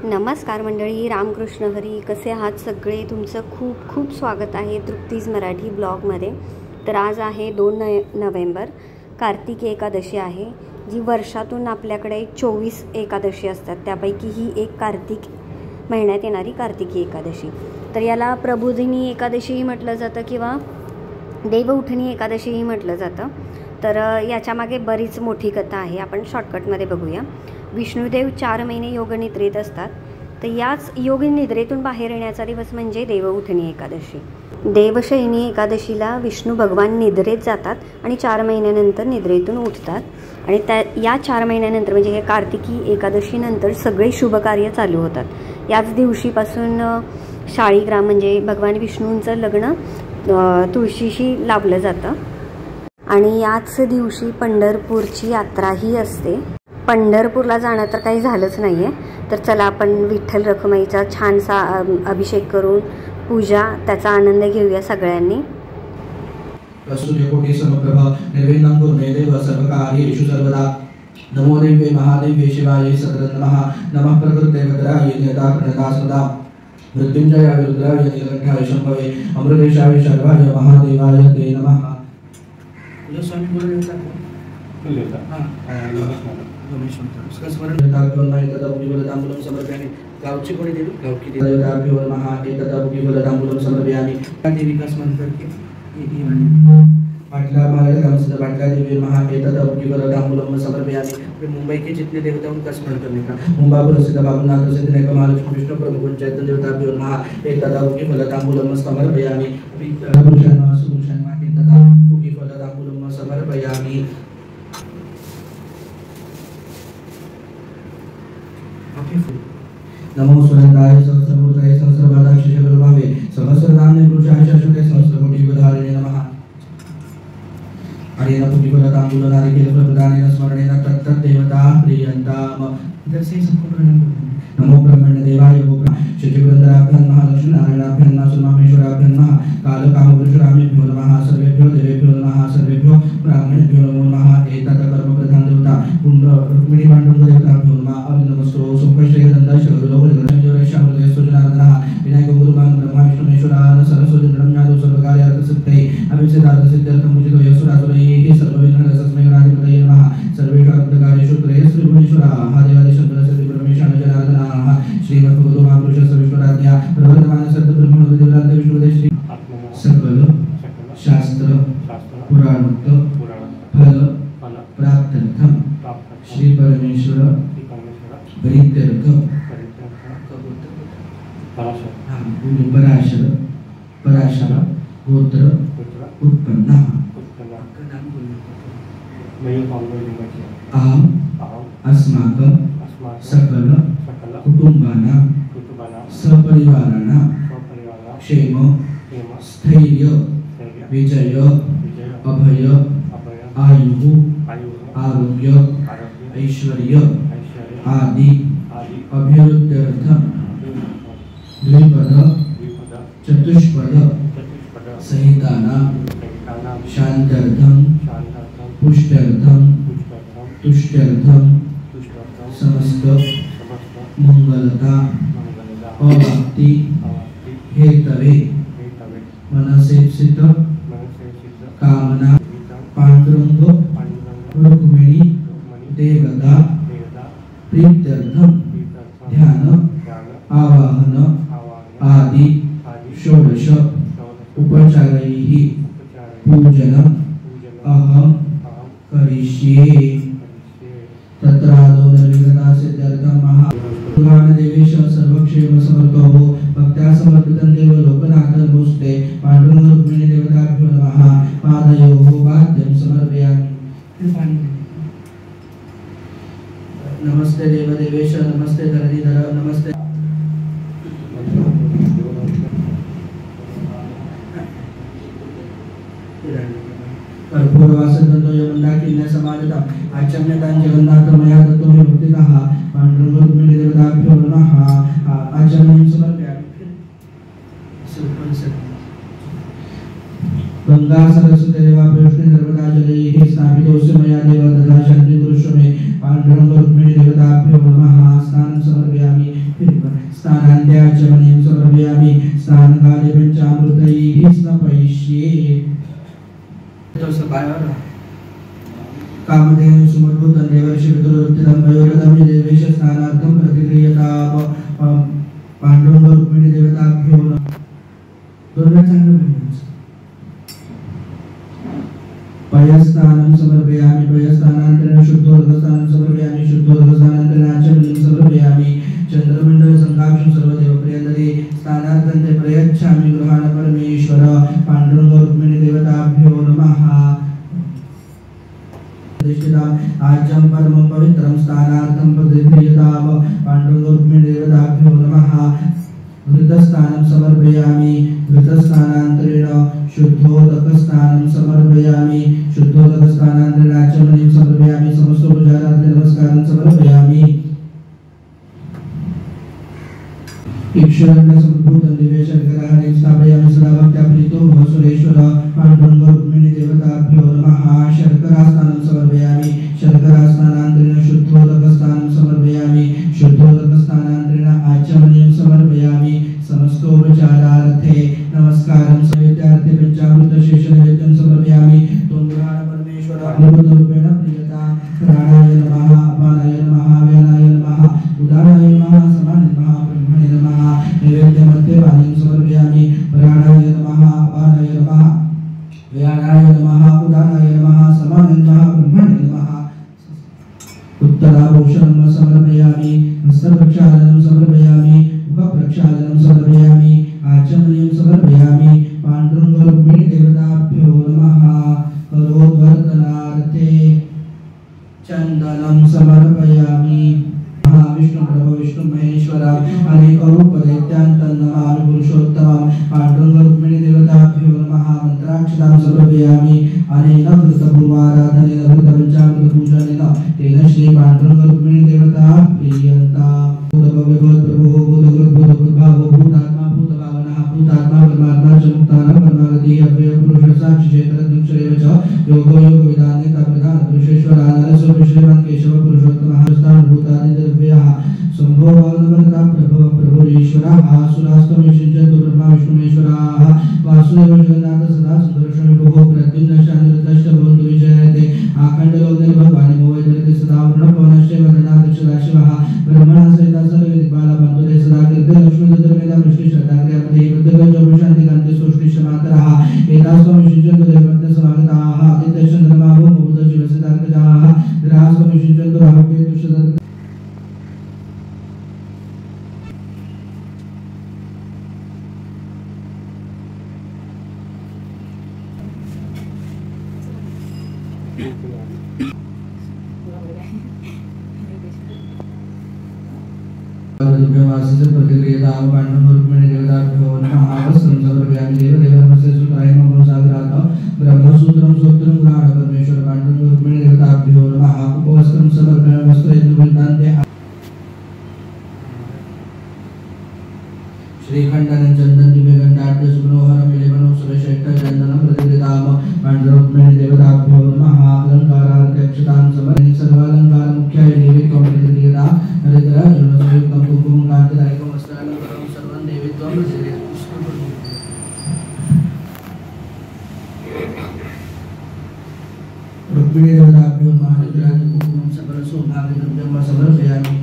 नमस्कार मंडळी, रामकृष्ण हरी. कसे आहात सगळे? तुमचं खूप खूप स्वागत आहे तृप्तीज मराठी ब्लॉगमध्ये. तर आज आहे 2 नोव्हेंबर. कार्तिकी एकादशी आहे, जी वर्षातून आपल्याकडे 24 एकादशी असतात. त्यापैकी ही एक कार्तिक महिन्यात येणारी कार्तिकी एकादशी. तर याला प्रबोधिनी एकादशीही म्हटलं जातं किंवा देवउठणी एकादशीही म्हटलं जातं. तर याच्यामागे बरीच मोठी कथा आहे. आपण शॉर्टकटमध्ये बघूया. विष्णुदेव 4 महिने योगनिद्रेत असतात. तर याच योगनिद्रेतून बाहेर येण्याचा दिवस म्हणजे देवउठणी एकादशी. देवशयनी एकादशीला विष्णू भगवान निद्रेत जातात आणि 4 महिन्यानंतर निद्रेतून उठतात. आणि या 4 महिन्यानंतर म्हणजे हे कार्तिकी एकादशीनंतर सगळे शुभकार्य चालू होतात. याच दिवशीपासून शाळीग्राम म्हणजे भगवान विष्णूंचं लग्न तुळशीशी लावलं जातं. आणि याच दिवशी पंढरपूरची यात्राही असते. पंढरपूरला जाणं तर काही झालंच नाही आहे. तर चला आपण विठ्ठल रखुमाईचा छानसा अभिषेक करून पूजा त्याचा आनंद घेऊया सगळ्यांनी. कोटी समप्रभा निर्विघ्नं कुरु देव सर्वकार्येषु सर्वदा. नमो देवे महादेवे शिवाय सद्गुरु नमः. नमः प्रकृते वज्राय नियता प्रणता सदा. मृत्युंजयाय रुद्राय नीलकंठाय शंभवे अमृतेशाय शर्वाय महादेवाय ते नमः. तुझ्या स्वामी बोलले होता गावची कोणी देवी गावकी देवताभ्यो नमः. एतदाभ्यो समर्पयामि. देविका स्मरण करके पाटला महाराज गांव पाटला देवी नमः. एतदाभ्यो समर्पयामि. मुंबई के जितने देवता उनका स्मरण करने का. मुंबई प्रसिद्ध बाबूनाथ प्रसिद्ध नेक महालक्ष्मी विष्णु प्रभु चैतन्य देवताभ्यो नमः. एतदाभ्यो समर्पयामि. भूषण सुभूषण माटी तदाभ्यो समर्पयामि. नमो सुरंदाय सहस्रमूर्तये सहस्रपादाक्षि जगद्भावे सहस्रनाम्ने पुरुषाय शाश्वते सहस्रकोटिपदारिणे नमः. अरेन पुटिपदातांबूल नारिकेल प्रदानेन स्मरणेन तत्तदेवता प्रियन्ताम. इधर से सबको प्रणाम करते हैं. नमो ब्रह्मण्य देवाय गो शचिवृंदराभ्यां महालक्ष्मी नारायणाभ्यां नासुमामेश्वराभ्यां नमः. कालकामपुरुषरामेभ्यो नमः. सर्वेभ्यो देवेभ्यो नमः. सर्वेभ्यो ब्राह्मणेभ्यो नमो नमः. एतत् कर्मप्रधान देवता कुंड रुक्मिणी पांडुरंग देवताभ्यो नमः. अभिनमस्तो सुखश्रेयदन्ताय शरदोपरिग्रहणयोरेशामृतये सुजनार्दनः. विनायको गुरुमान् ब्रह्मा विष्णुमेश्वरान् सरस्वती ब्रह्मज्ञातो सर्वकार्यार्थसिद्धये अभिषेदार्थसिद्ध्यर्थं पूजितो यस्सुरासुरैः सर्वविघ्नहरस्मै गणाधिपतये नमः. सर्वेषु अर्थकार्येषु त्रयः श्रीभुवनेश्वराः देवादिशब्दस्य ब्रह्मेशान जनार्दनाः. श्रीमद्भगवतो महापुरुषस्य विष्णुराज्ञा प्रवर्तमान सद्ब्रह्मणोदिव्यान्त विष्णुपदे श्री सकल शास्त्र पुराणोक्त फल प्राप्त्यर्थम श्री परमेश्वर प्रीत्यर्थ पराशर गोत्र उत्पन्न. अहम अस्माकं सकल कुटुंबाना सपरिवाराना क्षेम स्थैर्य विजय अभय आयु आरोग्य ऐश्वर्य आदि अभिवृद्ध्यर्थं द्विपद चतुष्पद सहितानां शान्त्यर्थं पुष्ट्यर्थं तुष्ट्यर्थं समस्त मंगलता अवाप्ति हेतवे मनसेप्सित कामना पांडुरंग रुक्मिणी देवता प्रीत्यर्थम ध्यान आवाहन आदि षोडश उपचारैः पूजनम् अहं करिष्ये. तत्रादौ निर्विघ्नता सिद्ध्यर्थं भगवान देवेश सर्वक्षेम समर्थो भो. भक्त्या समर्पितं देव लोकनाथ नमोस्ते. पांडुरंग रुक्मिणी देवताभ्यो नमः. पादयोः पाद्यं समर्पयामि. नमस्ते देव देवेश नमस्ते धरणीधर नमस्ते. कर्पूरवासदन्तो यमण्डाकिन्य समाजतम् आचम्यतां जगन्नाथ मया दत्तो हि भक्तितः. पांडुरंग रुक्मिणी देवताभ्यो नमः. आचम्यं समर्पयामि. गंगा सरस्वती देवाभ्योष्णे नर्मदा जलैः स्नापितोऽसि मया देव तथा शान्तिं कुरुष्व मे. पांडुरंग रुक्मिणी देवताभ्यो नमः. स्नानं समर्पयामि. फिर स्नानकाले पंचामृतैः स्नपयिष्ये। कामधेनु सुमधुतं देवर्षि पितृवृत्तितं वयोवृतं देवेश स्नानार्थं प्रतिक्रियताप पांडुरंग रुक्मिणी देवताभ्यो नमः। पयस्नानं समर्पयामि पयस्नानान्तरेण शुद्धोदकस्नानं समर्पयामि शुद्धोदकस्नानान्तरेण आचमनीयं समर्पयामि चंद्रमंडल संकाक्षं सर्वदेवप्रियदरे स्नानार्थं ते प्रयच्छामि गृहाण परमेश्वर पांडुरंग रुक्मिणी देवताभ्यो नमः। आज्यं परमं पवित्रं स्नानार्थं प्रतिक्रियताप पांडुरंग रुक्मिणी देवताभ्यो नमः। घृतस्नानं समर्पयामि घृतस्नानान्तरेण शुद्धोदकस्नानं समर्पयामि शुद्धोदकस्नानान्तरेण आचमनीयं समर्पयामि समस्तोपचारार्थे नमस्कारं समर्पयामि। ईश्वरं संभूतं दिव्यशर्कराणि स्थापयामि सदा भक्त्या प्रीतो भव सुरेश्वर पांडुरंग रुक्मिणी देवताभ्यो नमः। शर्करास्नानं समर्पयामि शर्करास्नानान्तरेण शुद्धोदकस्नानं समर्पयामि शुद्धोदकस्नानान्तरेण आचमनीयं समर्पयामि समस्तोपचारार्थे नमस्कारं समर्पयामि पंचामृत शेष नैवेद्यं समर्पयामि तुंगराण परमेश्वर अनिरुद्धरूपेण प्रियता प्राणाय नमः अपानाय नमः व्यानाय नमः उदानाय नमः समानाय नमः ब्रह्मणे नमः नैवेद्यमध्ये पानीं समर्पयामि प्राणाय नमः अपानाय नमः व्यानाय नमः उदानाय नमः समानाय नमः ब्रह्मणे नमः उत्तराभूषणं समर्पयामि हस्तप्रक्षालनं समर्पयामि मुखप्रक्षालनं समर्पयामि आचमनीयं समर्पयामि पांडुरंग रुक्मिणी देवताभ्यो नमः। करोद्वर्तनार्थे चंदनं समर्पयामि महाविष्णु प्रभु विष्णु महेश्वर अनेक रूप दैत्यान्तं नमामि पुरुषोत्तमं पांडुरंग रुक्मिणी देवताभ्यो नमः। मंत्राक्षरां समर्पयामि अनेन कृतपूर्वाराधनेन कृतपञ्चामृत पूजनेन तेन श्री पांडुरंग रुक्मिणी देवता प्रीयन्ता। भगवद् प्रभु भूतकृद्भूतकृद्भावो भूतात्मा भूतभावनः भूतात्मा परमात्मा च मुक्तानां परमागतिः अव्ययः पुरुषः साक्षी चैतन्यश्रेव च योगो योगविदाने तद्विदान पुरुषेश्वरानरसो विश्ववान् केशव पुरुषोत्तमः स्थान भूतादिद्रव्यः शम्भो वामनवरदा प्रभव प्रभुरीश्वरः सुरास्तमेषिञ्चन्तु ब्रह्मा विष्णुमेश्वराः वासुदेव जगन्नाथ सदा सुदर्शन विभुः प्रद्युम्न शान्तिरतश्च भवन्तु विजयते आखण्डलोकधरि भगवान् मोहयते सदा वर्णपवनश्च वदनाथ सदाशिवः ब्रह्मणः सहिता सर्वदिक्पाला बन्धुते सदा कीर्ते लक्ष्मीधरमेधा वृष्टि श्रद्धाग्र्यापति प्रत्येकं शान्तिकान्ते सोष्टिश्चमातरः एतास्त्वमिषिञ्चन्तु देवत्य समागताः आदित्यश्चन्द्रमाभो मुकुटशिवसितार्कजाः ग्रहास्त्वमिषिञ्चन्तु राहुकेतुश्च वासित प्रतिक्रियता पांडुरंग रुक्मिणी देवताभ्यो नमः। समर्पयामि देवदेवनमस्य सुताय नमो सागरात ब्रह्मसूत्रं सूत्रं ग्रहाण परमेश्वर पांडुरंग रुक्मिणी देवताभ्यो नमः। उपवस्त्रं समर्पयामि वस्त्रयज्ञवृत्तान्ते श्रीखण्डनं चन्दन दिव्यगन्धाढ्य सुमनोहरं विलेपनं सुरशैष्ठ चन्दनं प्रतिक्रियताम पांडुरंग रुक्मिणी देवताभ्यो नमः। अलङ्कारार्थे अक्षतां समर्पयामि सर्वालङ्कार मुख्याय देवीत्वं प्रतिक्रियता हरिद्रा जुर्णसयुक्तं कुङ्कुमं कान्तिदायकं वस्त्रालङ्कारं सर्वं देवीत्वं प्रतिक्रियते। रुक्मिणी देवताभ्यो नमः। हरिद्राज कुङ्कुमं सकलसौभाग्यद्रव्यं समर्पयामि।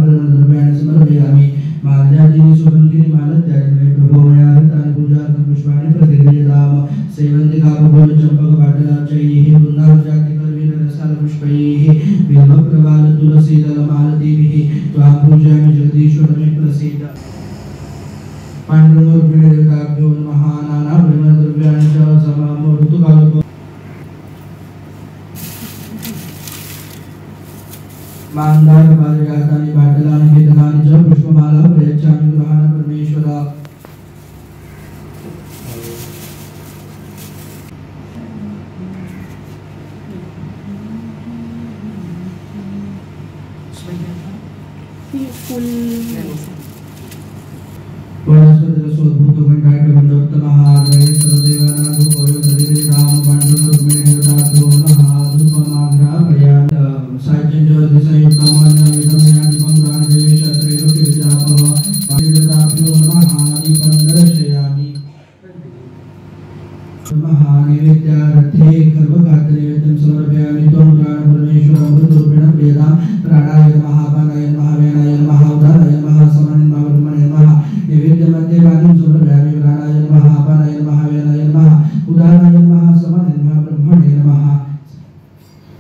द्रव्याणि समर्पयामि माल्यादीनि सुगन्धिनि मालत्यादि प्रभो मया हृतानि पूजार्थं पुष्पाणि प्रतिगृह्यताम सेवन्तिकापफूल चम्पकपाटलार्चैः वृन्दावनजातिकल्वीररसालपुष्पैः बिल्वप्रवाल तुलसीदलमालतीभिः त्वां पूजयामि जगदीश्वर मे प्रसीद। पांडुरंग रुक्मिणी देवताभ्यो नमः। नानाब्रह्मद्रव्याणि च समामो ऋतुकालो मांदार पारिजातानि पाटलानि केतकानि च पुष्पमाला प्रयच्छामि गृहाण परमेश्वर। वनस्पतिरसोद्भूतो गण्डाढ्यगुण्डोत्तमः आग्रहे सर्वदेवानां धूपोऽयं पांडुरंग रुक्मिणी देवताभ्यो नमः। धूपमाग्रापयामि साज्यं च संयुक्तं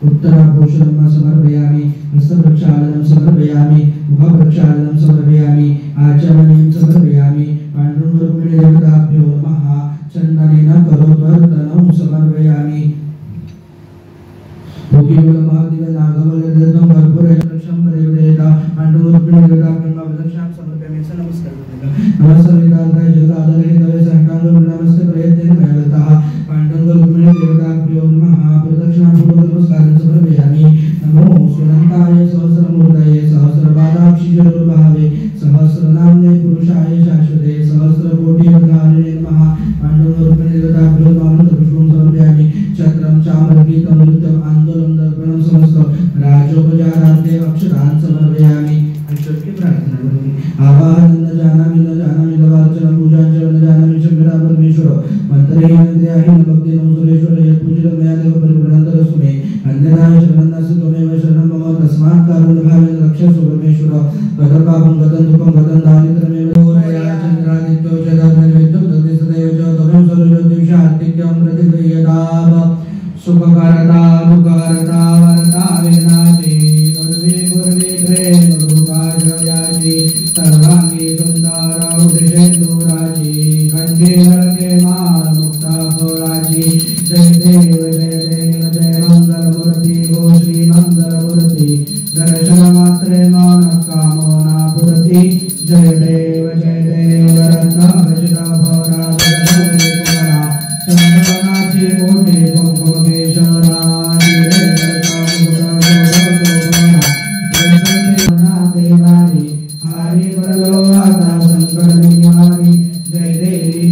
उत्तरापोषणं समर्पयामि हस्तप्रक्षालनं समर्पयामि मुखप्रक्षालनं समर्पयामि आचमनीं समर्पयामि पाण्डुरुक्मिणीदेवताभ्यो नमः चन्दनेन करोत्वर्तनं समर्पयामि महादेव कर्पूरक्षं देवदेवता पाण्डुरुक्मिणीदेवताभ्यो नमः समर्पयामि नमस्कार वेदांताय जगदाधारे साष्टांग नमस्ते प्रयत्नेन मया पाण्डुरुक्मिणीदेवताभ्यो नमः प्रदक्षिणापूर्वक नमस्कारं समर्पयामि नमो सुनन्ताय सहस्रमूर्तये सहस्रपादाक्षिजरूपभावे सहस्रनाम्ने पुरुषाय शाश्वते सहस्रकोटियुगधारिणे नमः पाण्डुरुक्मिणीदेवताभ्यो नमः पुष्पं समर्पयामि चक्रं चामरगीतं नृत्यम् आन्दोलं दर्पणं समस्त राजोपचारार्थे अक्षतान् समर्पयामि ईश्वर की प्रार्थना करूंगी आवाहन न जानामि दवार्चनं पूजां च न जानामि शंकरा परमेश्वर मंत्रे मंत्र्याहि न भक्ति न सुरेश्वर यत् पूजितं मया देव परिपूर्णतरस्तु मे अन्यथा शरणन्नासि त्वमेव शरणं मम तस्मात् कारुण्यभावेन रक्षस्व परमेश्वर गतं पापं गतं दुःखं गतं दारिद्र्यमेव दूरया चन्द्रादित्यो च दग्धविद्युत् दग्धे सदैव च त्वमेव सर्वज्योतिषार्तिक्यं प्रतिगृह्यताव सुखकरता दुःखकरता वरदा विनाशे गुरवे प्रेम रूपाजयाची सर्वांगी सुंदर उदयेंदुराची कंठे वरके माळ मुक्ता फळाची जय देव जय मंगलमूर्ती गो श्री मंगलमूर्ती दर्शन मात्रे मन कामना पूर्ती जय देव रत्न भजता भवरा भजता चंदनाची कोटी कुंकुमेश्वरा हरि बलो आता संकट निवारी जय देवी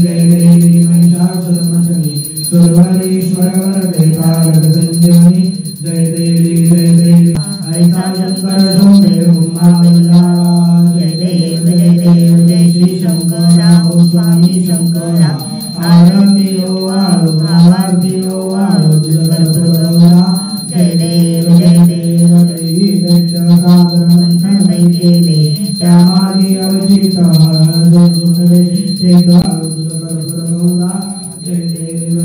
महिषासुरमर्दिनी सुरवरीश्वर वरदे कारक संजीवनी जय देवी ऐसा शंकर शोभे उम्मावल्ला जय देव जय श्री शंकरा ओ स्वामी शंकरा आरती ओ आरो आरती ओ आरो जगद्गुरुरा जय देव देवी दैत्यसागर मंथन वैकेले त्यामागे अवचित हरदे सुखवे ते गरुडगरुडगौरा जय देव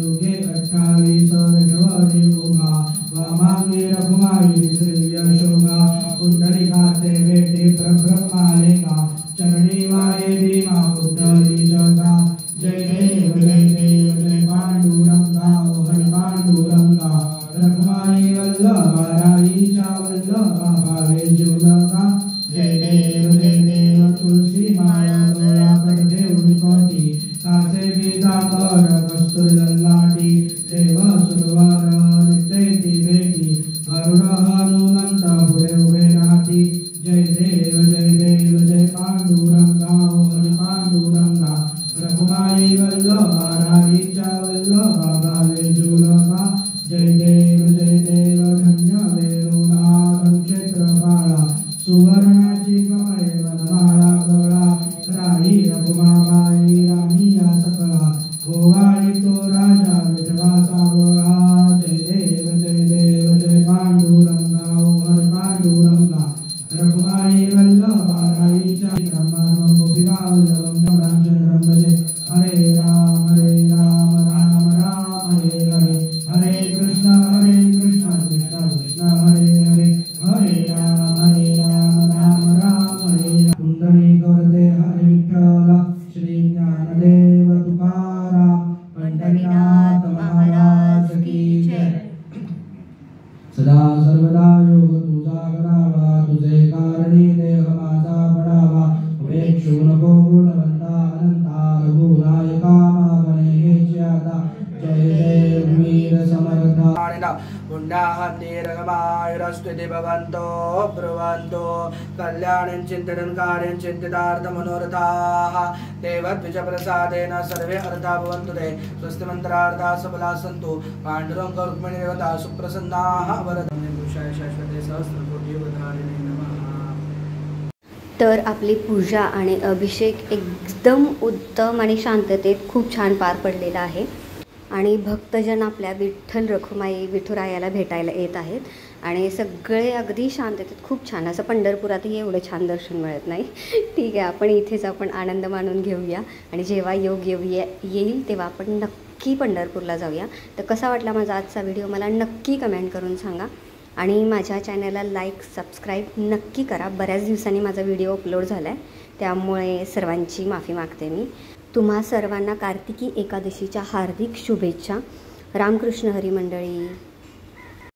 युगे 28 गवरी उमा वामांगे रघुमाई श्री यशोगा कुंडलिकाते बेटे प्रब्रह्मालेका चरणी वाहे भीमा उद्धरी जगा जय देव जय पांडुरंगा ओ हरि पांडुरंगा रघुमाई वल्लभ राईचा वल्लभ भावे जुलगा जय देव तुलसी माळा गोळा कर देऊळी कोटी कासे बीजाकर कस्तुरी लल्लाटी देव सुरवर नित्येती भेटी गरुड हनुमंत पुढे उभे राहती जय देव जय पांडुरंगा ओ हरि पांडुरंगा रघुमाई वल्लभ राईचा वल्लभ भावे जुलगा जय देव धन्य वेणुनाथं क्षेत्रपाळा सुवर्णाची कमळे वनमाळा गळा राही रघुमाबाई राणी या सकळा गोवाळी तो राजा विठवाचा गोळा जय देव जय पांडुरंगा ओ हरि पांडुरंगा रघुमाई वल्लभ राईच्या ब्रह्मणं गोपिका वल्लभं रामचंद्रं भजे हरे राम राम राम हरे कृष्ण कृष्ण कृष्ण हरे हरे राम राम हरे कुंडलिक वरदे हरे विठ्ठल श्री ज्ञानदेव तुकाराम पंढरीनाथ महाराज की जय सदा सर्वदा योग तुझा करावा तुझे कारणी देह माझा पडावा उपेक्षू नको गुणवंता अनंता रघुनायका मागणे हेची आता जय वीर समर्थ पुण्यहन्निरगमायुरस्तुति भवन्तो ब्रुवन्तो कल्याणं चिन्तनं कार्यं चिन्तितार्थ मनोरथाः देवद्विजप्रसादेन सर्वे अर्था भवन्तु ते स्वस्ति मन्त्रार्था सबला सन्तु पाण्डुरङ्ग रुक्मिणीदेवता सुप्रसन्नाः वरदं पुरुषाय शाश्वते सहस्रकोटियुगधारिणे नमः। तर आपली पूजा आणि अभिषेक एकदम उत्तम आणि शांततेत खूप छान पार पडलेला आहे आणि भक्तजन आपल्या विठ्ठल रखुमाई विठुरायाला भेटायला येत आहेत आणि सगळे अगदी शांततेत खूप छान असं पंढरपुरातही एवढं छान दर्शन मिळत नाही। ठीक आहे, आपण इथेच आपण आनंद मानून घेऊया आणि जेव्हा योग येईल तेव्हा आपण नक्की नक्की पंढरपूरला जाऊया. तर कसा वाटला माझा आजचा व्हिडिओ मला नक्की कमेंट करून सांगा. आणि माझ्या चॅनलला लाईक सबस्क्राईब नक्की करा. बऱ्याच दिवसांनी माझा व्हिडिओ अपलोड झाला आहे, त्यामुळे सर्वांची माफी मागते मी. तुम्हा सर्वांना कार्तिकी एकादशीच्या हार्दिक शुभेच्छा. रामकृष्ण हरी मंडळी.